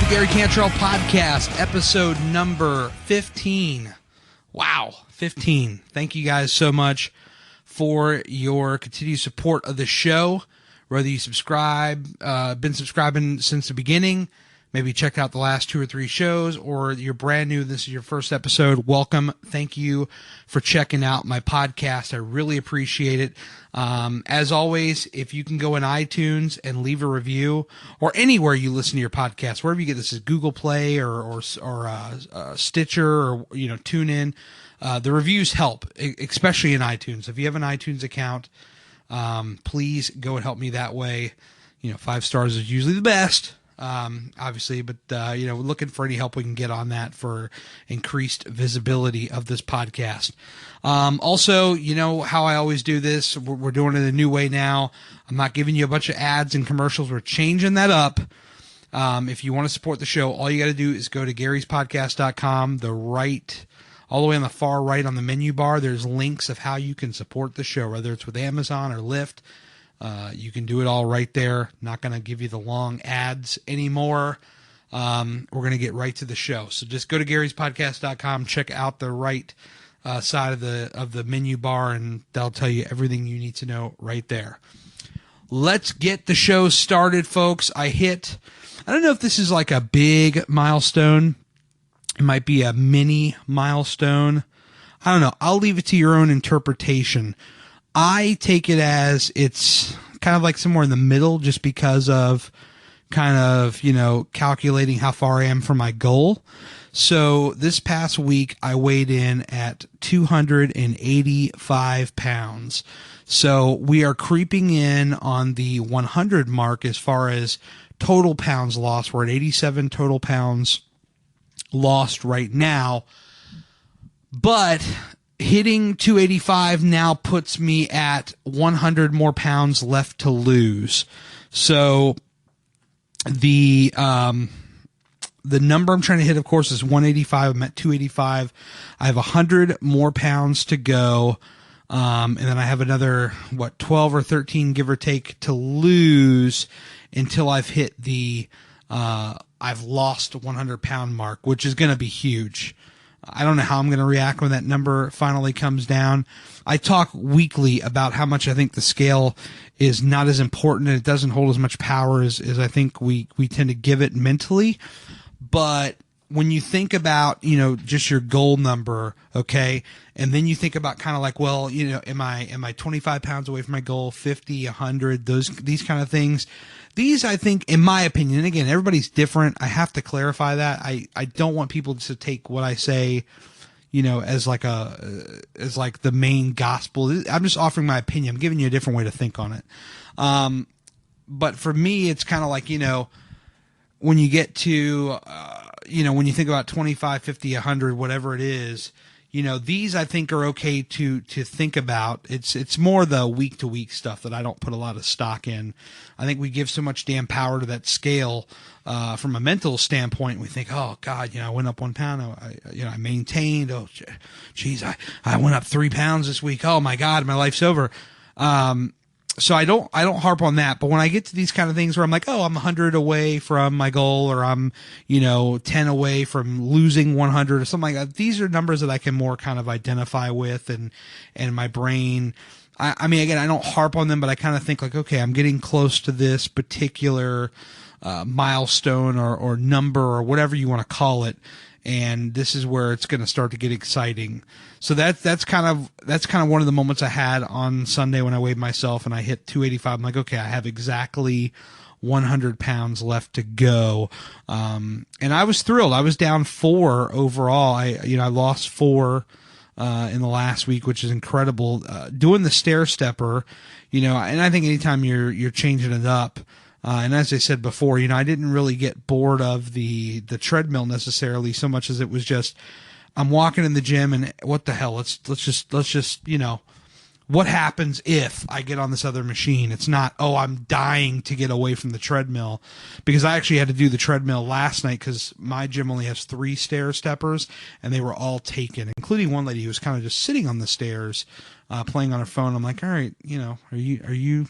the Gary Cantrell Podcast, episode number 15. Wow, 15. Thank you guys so much for your continued support of the show. Whether you subscribe, been subscribing since the beginning, maybe checked out the last 2 or 3 shows, or you're brand new, this is your first episode, welcome. Thank you for checking out my podcast. I really appreciate it. As always, if you can go in iTunes and leave a review, or anywhere you listen to your podcast, wherever you get this, is Google Play or Stitcher or TuneIn. The reviews help, especially in iTunes. If you have an iTunes account, please go and help me that way. 5 stars is usually the best. Obviously, but looking for any help we can get on that for increased visibility of this podcast. Also, how I always do this, we're doing it a new way now. I'm not giving you a bunch of ads and commercials. We're changing that up. If you want to support the show, all you got to do is go to Gary'sPodcast.com, all the way on the far right on the menu bar, there's links of how you can support the show, whether it's with Amazon or Lyft. You can do it all right there. Not going to give you the long ads anymore. We're going to get right to the show. So just go to Gary'sPodcast.com, check out the right side of the menu bar, and that'll tell you everything you need to know right there. Let's get the show started, folks. I don't know if this is like a big milestone. It might be a mini milestone. I don't know. I'll leave it to your own interpretation. I take it as it's kind of like somewhere in the middle, just because of calculating how far I am from my goal. So this past week, I weighed in at 285 pounds. So we are creeping in on the 100 mark as far as total pounds lost. We're at 87 total pounds lost right now. But hitting 285 now puts me at 100 more pounds left to lose. So the number I'm trying to hit, of course, is 185. I'm at 285. I have 100 more pounds to go. And then I have another, 12 or 13, give or take, to lose until I've hit the, I've lost 100 pound mark, which is going to be huge. I don't know how I'm going to react when that number finally comes down. I talk weekly about how much I think the scale is not as important and it doesn't hold as much power as I think we tend to give it mentally. But when you think about, just your goal number, okay, and then you think about kind of like, well, am I 25 pounds away from my goal, 50, 100, these kind of things. These, I think, in my opinion, and again, everybody's different. I have to clarify that. I don't want people to take what I say, as like the main gospel. I'm just offering my opinion. I'm giving you a different way to think on it. But for me, it's kind of like, when you get to, when you think about 25, 50, 100, whatever it is, these I think are okay to think about. It's more the week to week stuff that I don't put a lot of stock in. I think we give so much damn power to that scale, from a mental standpoint. We think, oh God, I went up 1 pound. I maintained. Oh, geez, I went up 3 pounds this week. Oh my God, my life's over. So I don't harp on that, but when I get to these kind of things where I'm like, oh, I'm 100 away from my goal, or I'm, 10 away from losing 100 or something like that, these are numbers that I can more kind of identify with, and my brain, I mean, again, I don't harp on them, but I kind of think like, okay, I'm getting close to this particular, milestone or number or whatever you want to call it. And this is where it's going to start to get exciting. So that's kind of one of the moments I had on Sunday when I weighed myself and I hit 285. I'm like, okay, I have exactly 100 pounds left to go. And I was thrilled. I was down 4 overall. I lost 4, in the last week, which is incredible. Doing the stair stepper, and I think anytime you're changing it up, and as I said before, I didn't really get bored of the treadmill necessarily so much as it was just, I'm walking in the gym and what the hell, let's just, what happens if I get on this other machine? It's not, oh, I'm dying to get away from the treadmill, because I actually had to do the treadmill last night because my gym only has 3 stair steppers and they were all taken, including one lady who was kind of just sitting on the stairs, playing on her phone. I'm like, all right, are you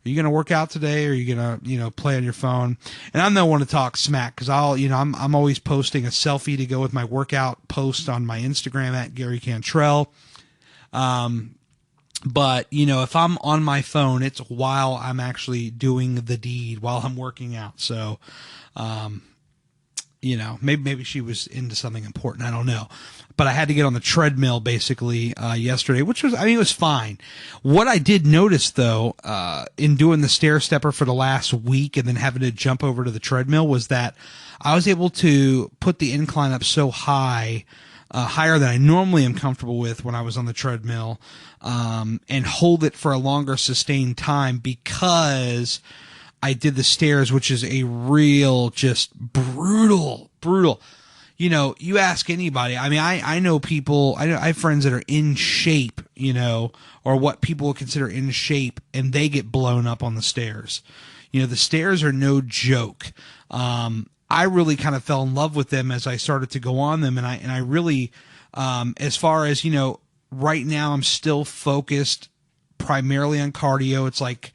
Are you going to work out today? Or are you going to, play on your phone? And I'm the one to talk smack because I'm always posting a selfie to go with my workout post on my Instagram at Gary Cantrell. But, if I'm on my phone, it's while I'm actually doing the deed, while I'm working out. So, maybe she was into something important. I don't know. But I had to get on the treadmill basically yesterday, which was, it was fine. What I did notice, though, in doing the stair stepper for the last week and then having to jump over to the treadmill was that I was able to put the incline up so high, higher than I normally am comfortable with when I was on the treadmill, and hold it for a longer sustained time because I did the stairs, which is a real, just brutal. You ask anybody. I know people, I have friends that are in shape, or what people would consider in shape, and they get blown up on the stairs. The stairs are no joke. I really kind of fell in love with them as I started to go on them. And I really, as far as, right now I'm still focused primarily on cardio. It's like,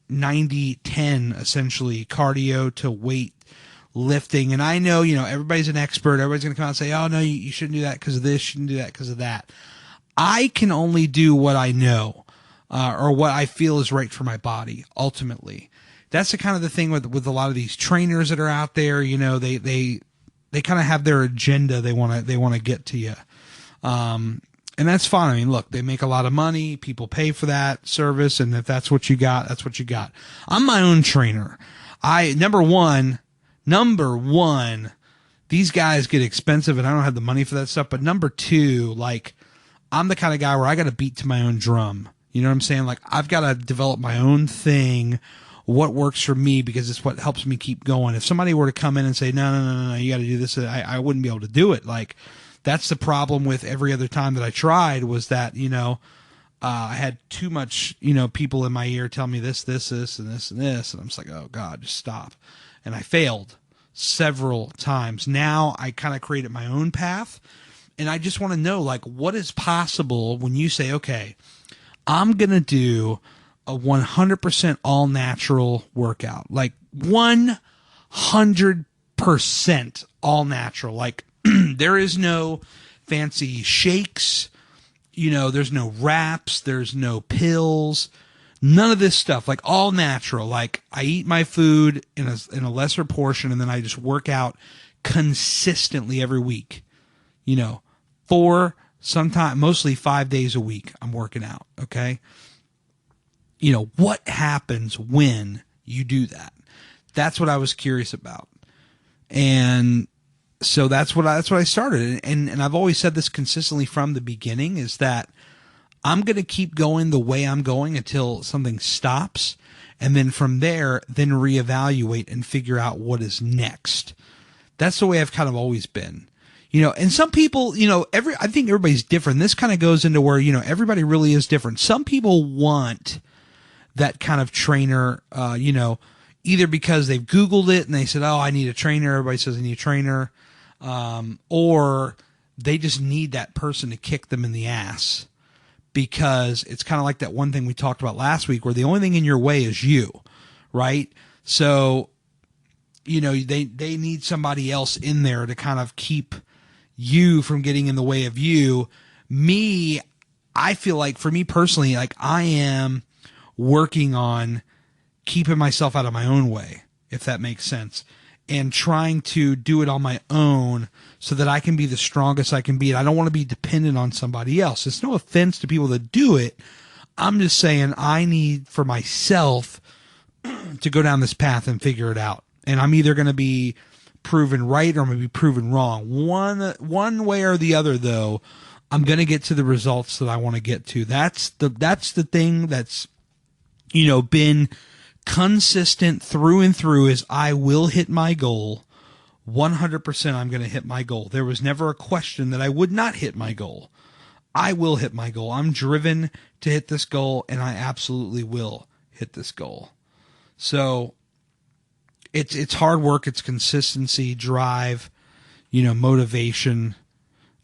90-10 essentially, cardio to weight lifting. And I know, everybody's an expert. Everybody's going to come out and say, oh no, you shouldn't do that because of this, you shouldn't do that because of that. I can only do what I know, or what I feel is right for my body ultimately. That's the kind of the thing with a lot of these trainers that are out there, they kind of have their agenda they want to get to you. And that's fine. Look, they make a lot of money. People pay for that service. And if that's what you got, that's what you got. I'm my own trainer. Number one, these guys get expensive and I don't have the money for that stuff. But number two, I'm the kind of guy where I got to beat to my own drum. You know what I'm saying? I've got to develop my own thing, what works for me, because it's what helps me keep going. If somebody were to come in and say, no, you got to do this, I wouldn't be able to do it. That's the problem with every other time that I tried was that, I had too much, people in my ear tell me this, and this, and this. And I'm just like, oh God, just stop. And I failed several times. Now I kind of created my own path. And I just want to know, what is possible when you say, okay, I'm going to do a 100% all natural workout, 100% all natural. There is no fancy shakes, there's no wraps, there's no pills, none of this stuff, all natural. I eat my food in a lesser portion and then I just work out consistently every week, mostly 5 days a week I'm working out. Okay. What happens when you do that? That's what I was curious about. And so that's what I started. And I've always said this consistently from the beginning is that I'm going to keep going the way I'm going until something stops. And then from there, then reevaluate and figure out what is next. That's the way I've kind of always been. And some people, I think everybody's different. This kind of goes into where, everybody really is different. Some people want that kind of trainer, either because they've Googled it and they said, oh, I need a trainer. Everybody says I need a trainer. Or they just need that person to kick them in the ass because it's kind of like that one thing we talked about last week where the only thing in your way is you, right? So, they need somebody else in there to kind of keep you from getting in the way of you. Me, I feel like for me personally, I am working on keeping myself out of my own way, if that makes sense, and trying to do it on my own so that I can be the strongest I can be. And I don't want to be dependent on somebody else. It's no offense to people that do it. I'm just saying I need for myself to go down this path and figure it out. And I'm either going to be proven right or I'm going to be proven wrong. One way or the other, though, I'm going to get to the results that I want to get to. That's the thing that's, been consistent through and through is I will hit my goal. 100% I'm going to hit my goal. There was never a question that I would not hit my goal. I will hit my goal. I'm driven to hit this goal, and I absolutely will hit this goal. So it's hard work. It's consistency, drive, motivation,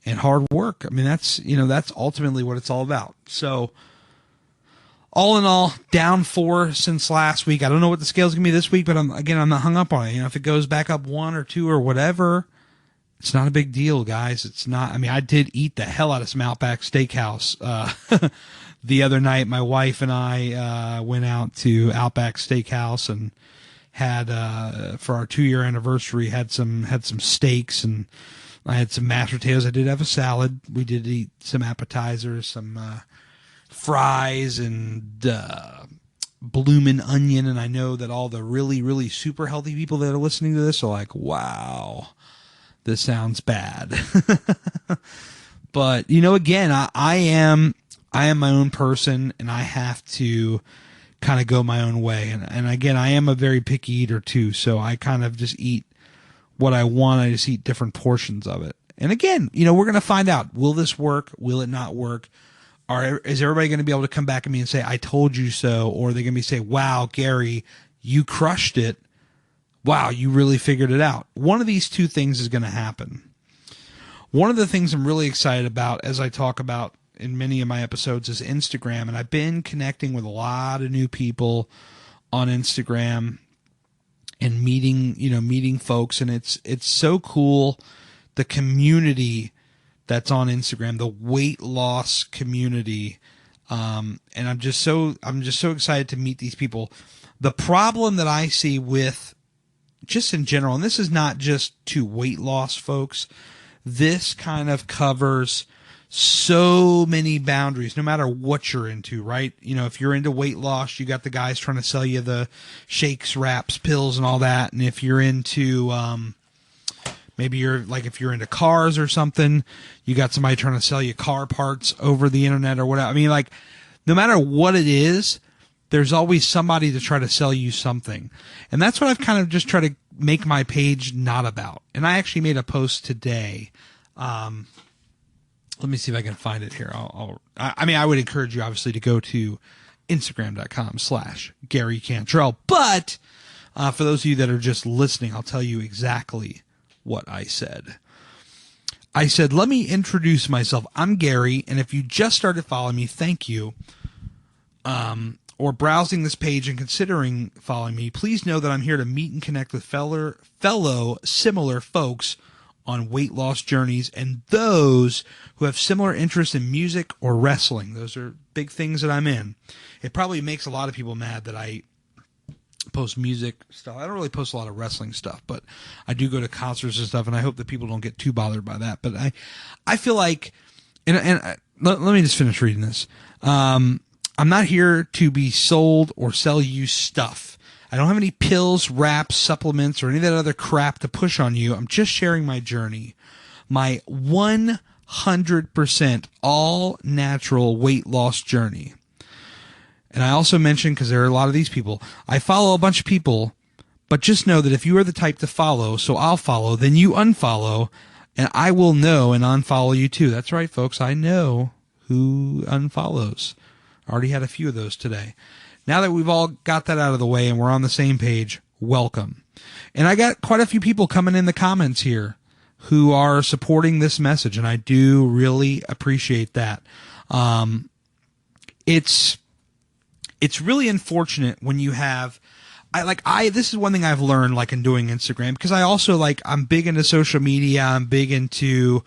and hard work. That's ultimately what it's all about. So all in all, down 4 since last week. I don't know what the scale's gonna be this week, but I'm not hung up on it. If it goes back up 1 or 2 or whatever, it's not a big deal, guys. It's not. I mean, I did eat the hell out of some Outback Steakhouse the other night. My wife and I went out to Outback Steakhouse and had for our 2-year anniversary had some steaks, and I had some mashed potatoes. I did have a salad. We did eat some appetizers, some fries, and bloomin' onion. And I know that all the really, really super healthy people that are listening to this are like, wow, this sounds bad. But, again, I am my own person, and I have to kind of go my own way. And again, I am a very picky eater too. So I kind of just eat what I want. I just eat different portions of it. And again, we're going to find out, will this work? Will it not work? Is everybody going to be able to come back at me and say, I told you so? Or are they going to be say, wow, Gary, you crushed it. Wow, you really figured it out. One of these two things is going to happen. One of the things I'm really excited about, as I talk about in many of my episodes, is Instagram. And I've been connecting with a lot of new people on Instagram and meeting folks. And it's so cool. The community that's on Instagram, the weight loss community. And I'm just so excited to meet these people. The problem that I see with just in general, and this is not just to weight loss folks, this kind of covers so many boundaries, no matter what you're into, right? If you're into weight loss, you got the guys trying to sell you the shakes, wraps, pills, and all that. And if you're into, maybe if you're into cars or something, you got somebody trying to sell you car parts over the internet or whatever. I mean, no matter what it is, there's always somebody to try to sell you something. And that's what I've kind of just tried to make my page not about. And I actually made a post today. Let me see if I can find it here. I would encourage you obviously to go to Instagram.com/Gary Cantrell. But for those of you that are just listening, I'll tell you exactly what I said. I said, let me introduce myself. I'm Gary, and if you just started following me, thank you. Or browsing this page and considering following me, please know that I'm here to meet and connect with fellow similar folks on weight loss journeys and those who have similar interests in music or wrestling. Those are big things that I'm in. It probably makes a lot of people mad that I post music stuff. I don't really post a lot of wrestling stuff, but I do go to concerts and stuff, and I hope that people don't get too bothered by that. But I feel like, let me just finish reading this. I'm not here to be sold or sell you stuff. I don't have any pills, wraps, supplements, or any of that other crap to push on you. I'm just sharing my journey, my 100% all natural weight loss journey. And I also mentioned, because there are a lot of these people, I follow a bunch of people, but just know that if you are the type to follow, so I'll follow, then you unfollow, and I will know and unfollow you too. That's right, folks. I know who unfollows. I already had a few of those today. Now that we've all got that out of the way and we're on the same page, welcome. And I got quite a few people coming in the comments here who are supporting this message, and I do really appreciate that. It's really unfortunate when you have, this is one thing I've learned, in doing Instagram, because I also, I'm big into social media. I'm big into,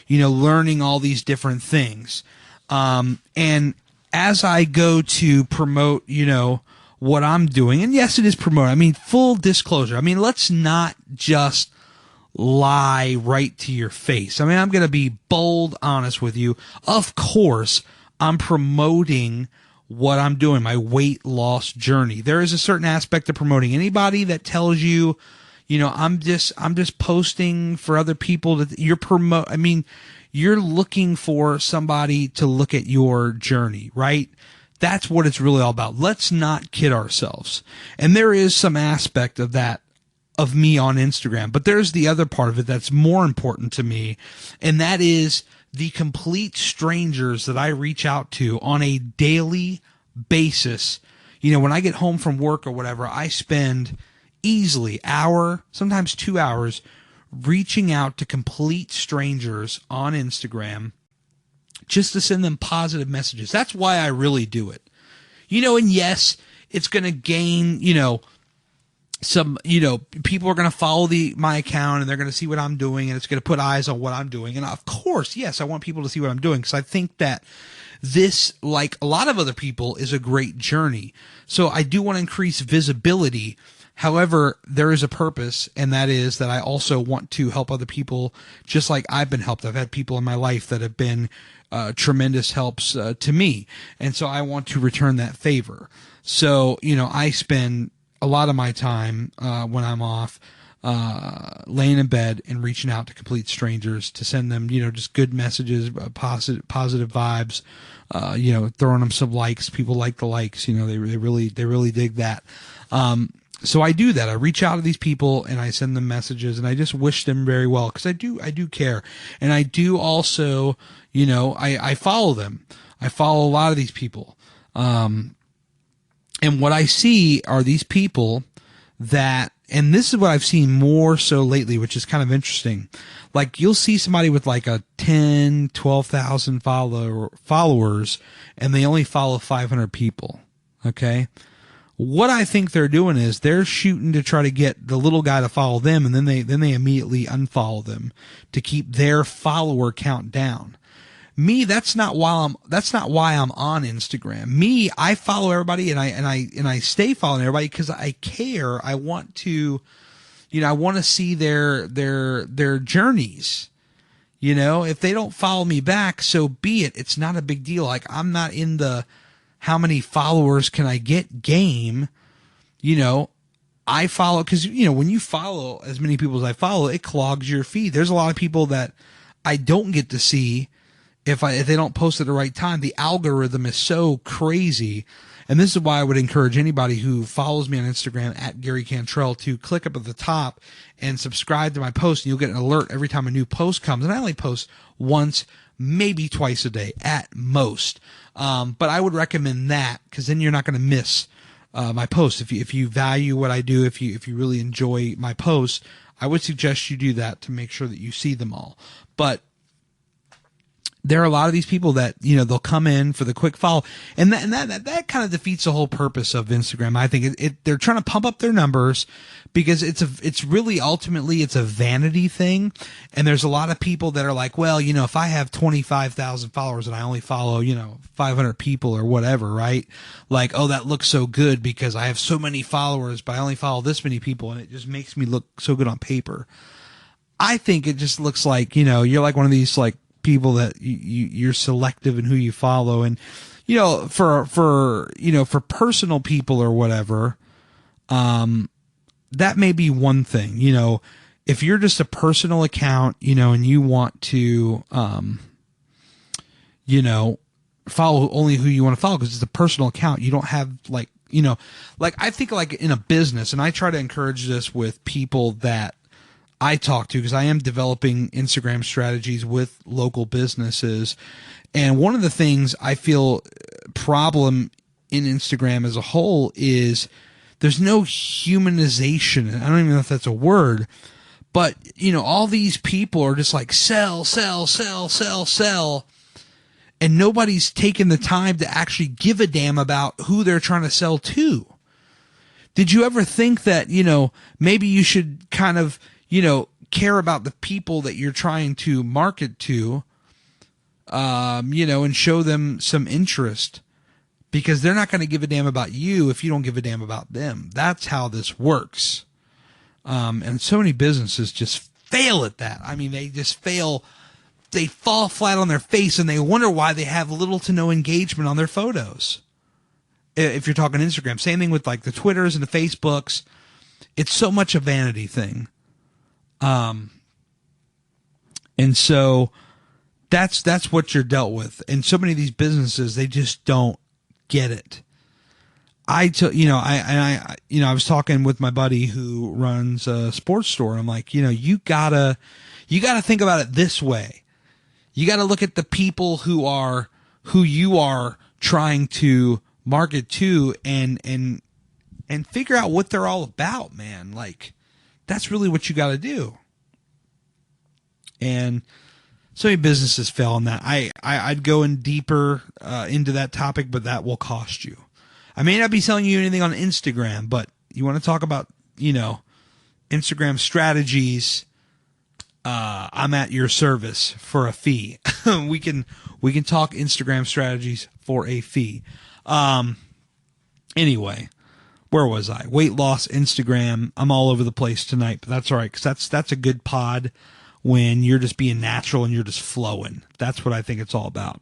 learning all these different things. And as I go to promote, what I'm doing, and yes, it is promote. I mean, full disclosure. I mean, let's not just lie right to your face. I mean, I'm going to be bold, honest with you. Of course, I'm promoting what I'm doing, my weight loss journey. There is a certain aspect of promoting. Anybody that tells you, I'm just posting for other people that you're looking for somebody to look at your journey, right? That's what it's really all about. Let's not kid ourselves. And there is some aspect of that, of me on Instagram, but there's the other part of it that's more important to me. And that is the complete strangers that I reach out to on a daily basis. When I get home from work or whatever, I spend easily hour, sometimes 2 hours, reaching out to complete strangers on Instagram just to send them positive messages. That's why I really do it. And yes, it's going to gain, some, people are going to follow my account and they're going to see what I'm doing, and it's going to put eyes on what I'm doing. And of course, yes, I want people to see what I'm doing, because I think that this, like a lot of other people, is a great journey. So I do want to increase visibility. However, there is a purpose, and that is that I also want to help other people just like I've been helped. I've had people in my life that have been tremendous helps to me. And so I want to return that favor. So, I spend a lot of my time when I'm off laying in bed and reaching out to complete strangers to send them, just good messages, positive vibes, throwing them some likes. People like the likes, they really dig that. So I do that. I reach out to these people and I send them messages, and I just wish them very well, because I do care. And I do also, I follow them. I follow a lot of these people. And what I see are these people that, and this is what I've seen more so lately, which is kind of interesting. Like, you'll see somebody with like a 10, 12,000 followers, and they only follow 500 people. Okay. What I think they're doing is they're shooting to try to get the little guy to follow them, and then they immediately unfollow them to keep their follower count down. Me, that's not why I'm on Instagram. Me, I follow everybody, and I stay following everybody because I care. I want to, I want to see their journeys. If they don't follow me back, so be it. It's not a big deal. Like, I'm not in the how many followers can I get game. I follow, because, when you follow as many people as I follow, it clogs your feed. There's a lot of people that I don't get to see if they don't post at the right time. The algorithm is so crazy. And this is why I would encourage anybody who follows me on Instagram at Gary Cantrell to click up at the top and subscribe to my post, and you'll get an alert every time a new post comes. And I only post once, maybe twice a day at most. But I would recommend that, because then you're not going to miss my posts. If you value what I do, if you really enjoy my posts, I would suggest you do that to make sure that you see them all. But there are a lot of these people that, they'll come in for the quick follow, and that kind of defeats the whole purpose of Instagram. I think they're trying to pump up their numbers, because it's really ultimately it's a vanity thing. And there's a lot of people that are like, well, if I have 25,000 followers and I only follow, 500 people or whatever, right? Like, oh, that looks so good because I have so many followers, but I only follow this many people, and it just makes me look so good on paper. I think it just looks like, you're like one of these like people that you're selective in who you follow. And, for personal people or whatever, that may be one thing. If you're just a personal account, and you want to, follow only who you want to follow because it's a personal account, you don't have like I think like in a business, and I try to encourage this with people that I talk to, because I am developing Instagram strategies with local businesses. And one of the things I feel problem in Instagram as a whole is there's no humanization. I don't even know if that's a word, but all these people are just like sell, sell, sell, sell, sell. And nobody's taking the time to actually give a damn about who they're trying to sell to. Did you ever think that, maybe you should kind of, care about the people that you're trying to market to, and show them some interest, because they're not going to give a damn about you if you don't give a damn about them. That's how this works. And so many businesses just fail at that. I mean, they just fail. They fall flat on their face, and they wonder why they have little to no engagement on their photos. If you're talking Instagram, same thing with like the Twitters and the Facebooks. It's so much a vanity thing. And so that's what you're dealt with. And so many of these businesses, they just don't get it. I was talking with my buddy who runs a sports store. I'm like, you gotta think about it this way. You gotta look at the people who you are trying to market to, and figure out what they're all about, man. Like, that's really what you got to do. And so many fail on that. I'd go in deeper into that topic, but that will cost you. I may not be selling you anything on Instagram, but you want to talk about, Instagram strategies, I'm at your service for a fee. we can talk Instagram strategies for a fee. Anyway, where was I? Weight loss, Instagram. I'm all over the place tonight, but that's all right, because that's a good pod when you're just being natural and you're just flowing. That's what I think it's all about.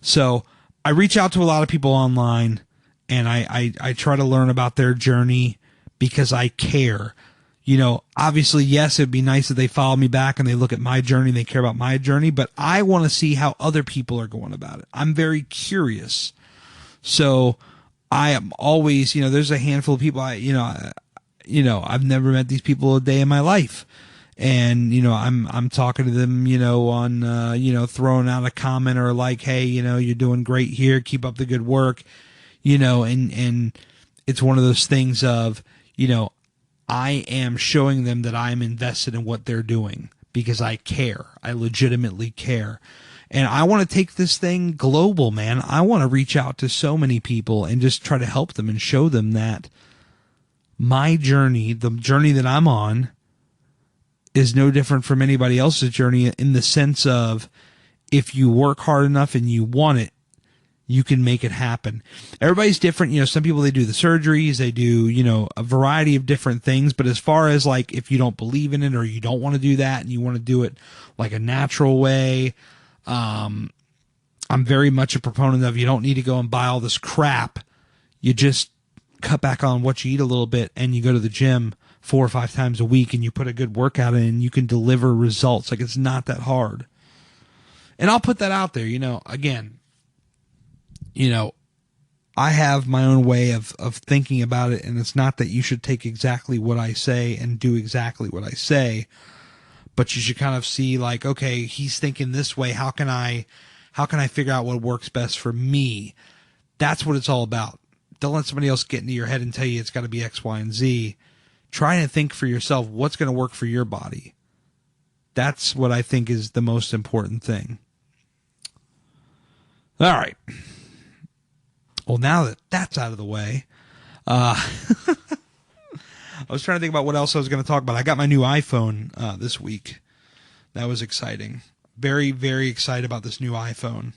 So I reach out to a lot of people online, and I try to learn about their journey because I care. Obviously, yes, it'd be nice if they follow me back and they look at my journey and they care about my journey, but I want to see how other people are going about it. I'm very curious. So I am always, there's a handful of people I've never met these people a day in my life. And, I'm talking to them, on, throwing out a comment or like, hey, you're doing great here. Keep up the good work, and it's one of those things of, I am showing them that I'm invested in what they're doing because I care. I legitimately care. And I want to take this thing global, man. I want to reach out to so many people and just try to help them and show them that my journey, the journey that I'm on, is no different from anybody else's journey in the sense of if you work hard enough and you want it, you can make it happen. Everybody's different. Some people, they do the surgeries, they do, a variety of different things. But as far as like, if you don't believe in it or you don't want to do that and you want to do it like a natural way, I'm very much a proponent of you don't need to go and buy all this crap. You just cut back on what you eat a little bit and you go to the gym 4 or 5 times a week and you put a good workout in and you can deliver results. Like, it's not that hard. And I'll put that out there, again, I have my own way of thinking about it, and it's not that you should take exactly what I say and do exactly what I say, but you should kind of see like, okay, he's thinking this way. How can I figure out what works best for me? That's what it's all about. Don't let somebody else get into your head and tell you it's got to be X, Y, and Z. Try to think for yourself what's going to work for your body. That's what I think is the most important thing. All right. Well, now that that's out of the way, I was trying to think about what else I was going to talk about. I got my new iPhone this week. That was exciting. Very, very excited about this new iPhone.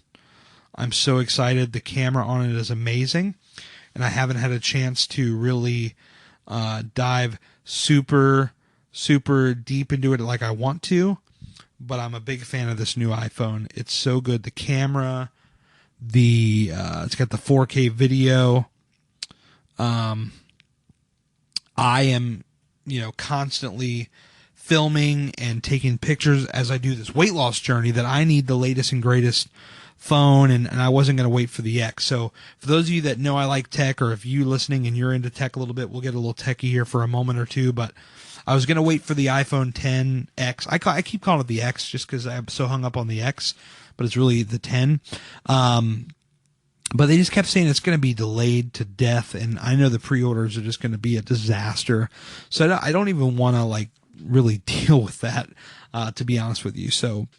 I'm so excited. The camera on it is amazing, and I haven't had a chance to really dive super, super deep into it like I want to, but I'm a big fan of this new iPhone. It's so good. The camera, it's got the 4K video. I am, constantly filming and taking pictures as I do this weight loss journey that I need the latest and greatest phone, and I wasn't going to wait for the X. So for those of you that know I like tech, or if you listening and you're into tech a little bit, we'll get a little techie here for a moment or two, but I was going to wait for the iPhone XS. I keep calling it the X just because I'm so hung up on the X, but it's really the 10. But they just kept saying it's going to be delayed to death, and I know the pre-orders are just going to be a disaster. So I don't even want to like really deal with that, to be honest with you. So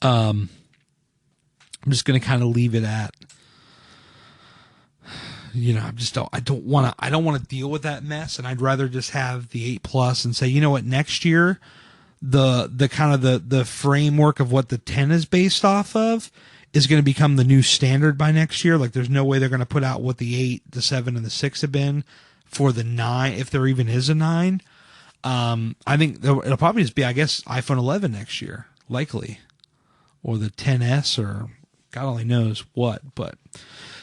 I'm just going to kind of leave it at, I don't want to deal with that mess, and I'd rather just have the 8 Plus and say, you know what, next year, the kind of the framework of what the 10 is based off of is going to become the new standard by next year. Like, there's no way they're going to put out what the 8, the 7, and the 6 have been for the 9, if there even is a 9. I think it'll probably just be, I guess, iPhone 11 next year, likely, or the 10s, or God only knows what. But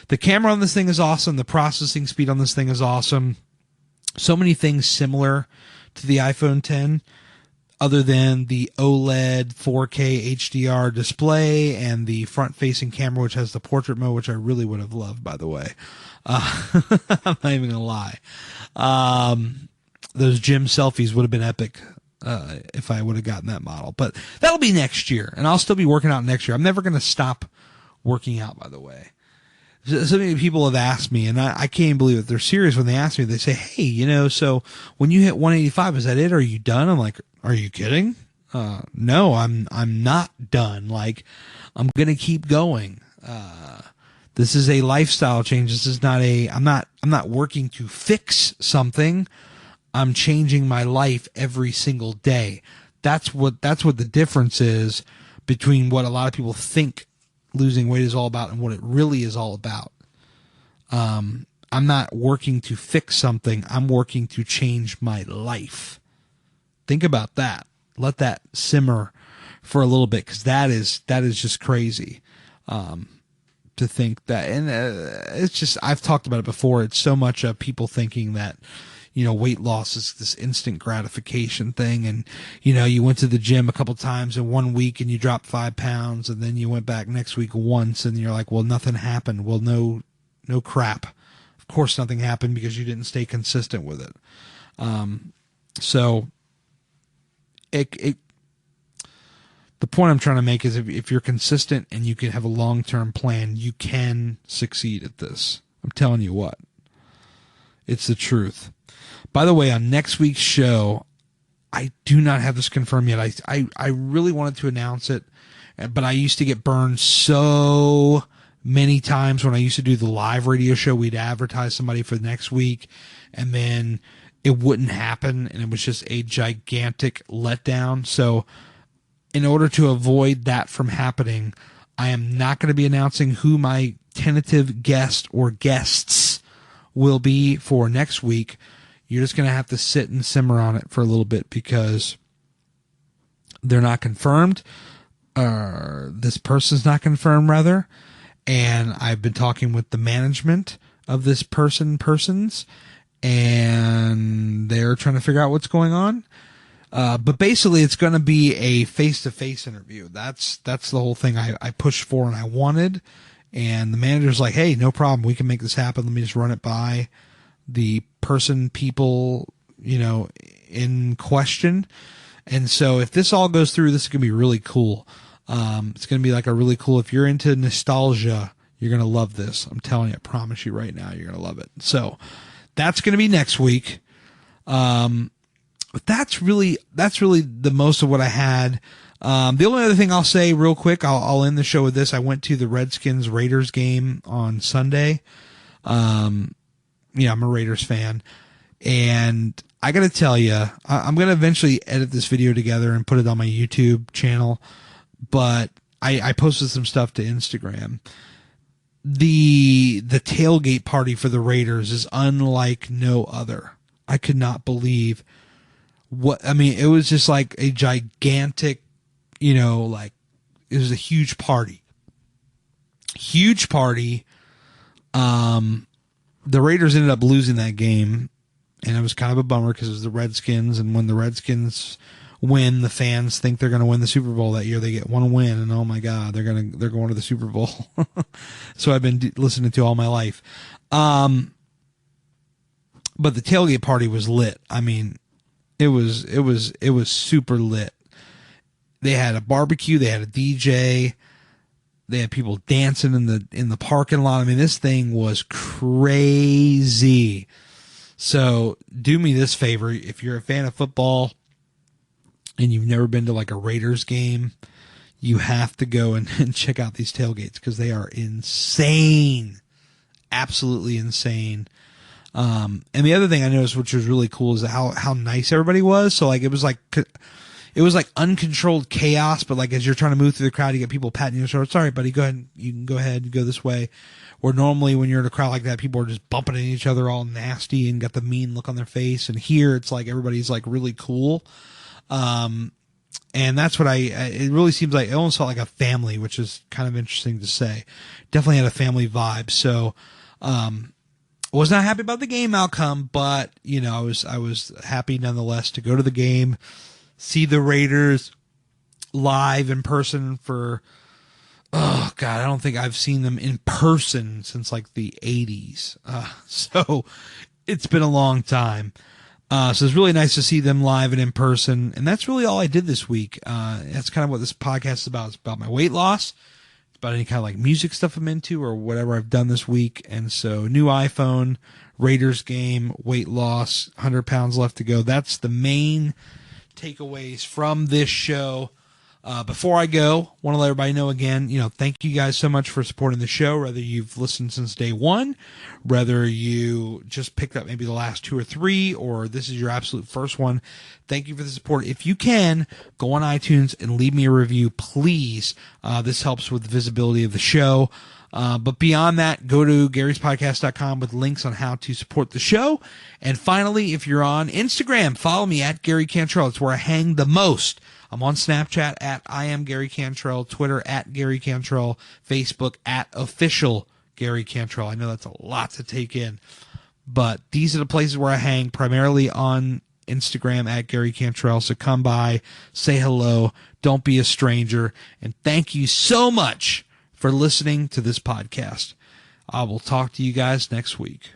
the camera on this thing is awesome. The processing speed on this thing is awesome. So many things similar to the iPhone 10, other than the OLED 4K HDR display and the front-facing camera, which has the portrait mode, which I really would have loved, by the way. I'm not even going to lie. Those gym selfies would have been epic if I would have gotten that model. But that'll be next year, and I'll still be working out next year. I'm never going to stop working out, by the way. So many people have asked me, and I can't believe it. They're serious when they ask me. They say, hey, so when you hit 185, is that it? Are you done? I'm like, are you kidding? No, I'm not done. Like, I'm going to keep going. This is a lifestyle change. This is not I'm not working to fix something. I'm changing my life every single day. That's what the difference is between what a lot of people think losing weight is all about and what it really is all about. I'm not working to fix something. I'm working to change my life. Think about that. Let that simmer for a little bit, because that is just crazy. To think that, and it's just, I've talked about it before. It's so much of people thinking that, weight loss is this instant gratification thing. And, you went to the gym a couple times in 1 week and you dropped 5 pounds, and then you went back next week once and you're like, well, nothing happened. Well, no crap. Of course nothing happened, because you didn't stay consistent with it. So the point I'm trying to make is if you're consistent and you can have a long-term plan, you can succeed at this. I'm telling you what. It's the truth. By the way, on next week's show, I do not have this confirmed yet. I really wanted to announce it, but I used to get burned so many times when I used to do the live radio show. We'd advertise somebody for the next week, and then it wouldn't happen, and it was just a gigantic letdown. So in order to avoid that from happening, I am not going to be announcing who my tentative guest or guests will be for next week. You're just going to have to sit and simmer on it for a little bit, because they're not confirmed. This person's not confirmed, rather. And I've been talking with the management of this persons, and they're trying to figure out what's going on. But basically, it's going to be a face-to-face interview. That's the whole thing I pushed for and I wanted. And the manager's like, hey, no problem. We can make this happen. Let me just run it by the people, in question. And so if this all goes through, this is going to be really cool. It's going to be like a really cool, if you're into nostalgia, you're going to love this. I'm telling you, I promise you right now, you're going to love it. So that's going to be next week. But that's really the most of what I had. The only other thing I'll say real quick, I'll end the show with this. I went to the Redskins Raiders game on Sunday. I'm a Raiders fan, and I got to tell you, I'm going to eventually edit this video together and put it on my YouTube channel, but I posted some stuff to Instagram. The tailgate party for the Raiders is unlike no other. I could not believe it was just like a gigantic, it was a huge party. Huge party. The Raiders ended up losing that game, and it was kind of a bummer because it was the Redskins, and when the Redskins win, the fans think they're going to win the Super Bowl that year. They get one win, and oh my God, they're going to the Super Bowl. So I've been listening to all my life. But the tailgate party was lit. I mean, it was super lit. They had a barbecue, they had a DJ, they had people dancing in the parking lot. I mean, this thing was crazy. So do me this favor, if you're a fan of football and you've never been to like a Raiders game, you have to go and check out these tailgates, because they are insane. Absolutely insane. And the other thing I noticed, which was really cool, is how nice everybody was. So like it was like uncontrolled chaos, but like as you're trying to move through the crowd, you get people patting your shoulder. Sorry, buddy, go ahead. You can go ahead and go this way. Where normally when you're in a crowd like that, people are just bumping into each other all nasty and got the mean look on their face. And here it's like everybody's like really cool. And that's what it really seems like. It almost felt like a family, which is kind of interesting to say. Definitely had a family vibe. So, was not happy about the game outcome, but I was happy nonetheless to go to the game, see the Raiders live in person for, oh God, I don't think I've seen them in person since like the 80s. So it's been a long time. So it's really nice to see them live and in person. And that's really all I did this week. That's kind of what this podcast is about. It's about my weight loss. It's about any kind of like music stuff I'm into or whatever I've done this week. And so new iPhone, Raiders game, weight loss, 100 pounds left to go. That's the main takeaways from this show. Before I go, want to let everybody know again, thank you guys so much for supporting the show, whether you've listened since day one, whether you just picked up maybe the last 2 or 3, or this is your absolute first one. Thank you for the support. If you can, go on iTunes and leave me a review, please. This helps with the visibility of the show. But beyond that, go to Gary'sPodcast.com with links on how to support the show. And finally, if you're on Instagram, follow me at Gary Cantrell. It's where I hang the most. I'm on Snapchat at I am Gary Cantrell, Twitter at Gary Cantrell, Facebook at official Gary Cantrell. I know that's a lot to take in, but these are the places where I hang, primarily on Instagram at Gary Cantrell. So come by, say hello, don't be a stranger, and thank you so much for listening to this podcast. I will talk to you guys next week.